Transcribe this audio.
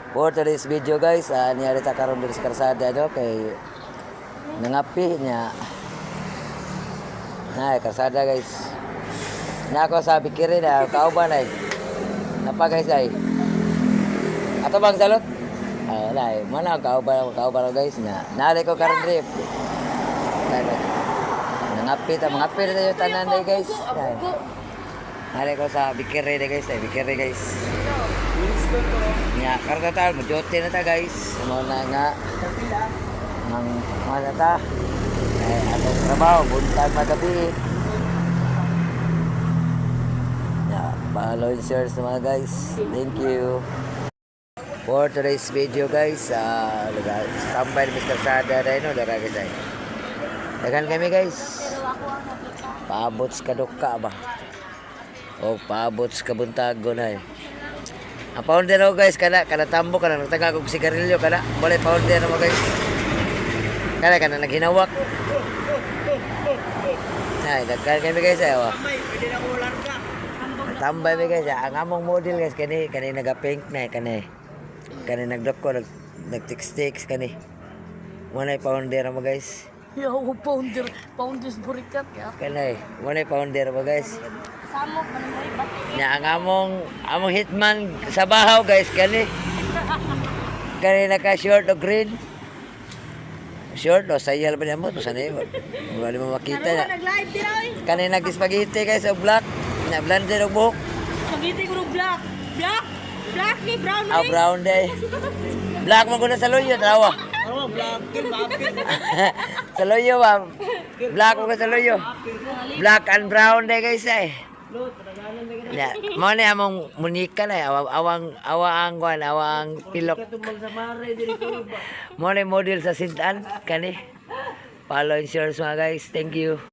For today's video guys, niyari ta karon diri sa karsada kay nangapi niya. Karsada guys. Na ako sa bikiri na kauban ay. Napa guys ay. Ato bang salot? Ay, mana ang kauban guys na. Nari ko karon diri. Nangapi na tayo tanan day guys. Nari ko sa bikiri guys, bikiri guys. Nya karta ta mojote na ta guys. Mo na nga nang mana ta atong trabaho buntag magabi. Follow and share sa mga guys. Thank you. For today's video guys, standby na Mr. Sada rin o dara guys ay. Dagan kami guys. Paabot ka duka ba? O paabot ka buntagon ay. Ang founder ako guys, kada tambo ka na nagtaga kong sigarilyo, kada boleh founder mo guys. Kada naghinawak. Ay, dagan kami guys ay. Tambay mi guys, ang among model guys kani naga-pink na kani nagdrop ko nag-tick kani. Wala founder mo guys. Yo, founders burikat ya. Kani, wala founder mo guys. Samok man mo ibati. Nya ang among hitman sa bahaw guys kani naka short o green. Short o sayal ba mo to sanay mo. Wala mo makita na. Nag-live din oy. Kani nag-spaghetti guys o black. Na blender og buhok. Spaghetti ko black. Black ni brown ni. Brown day. Black mo guna sa loyo tawa. Oh, black din mapit. Sa loyo ba? Black mo sa loyo. Black and brown day guys ay. Ya, mo ni among munika na awang pilok. Mo ni model sa sintan kani. Follow and share mga guys. Thank you.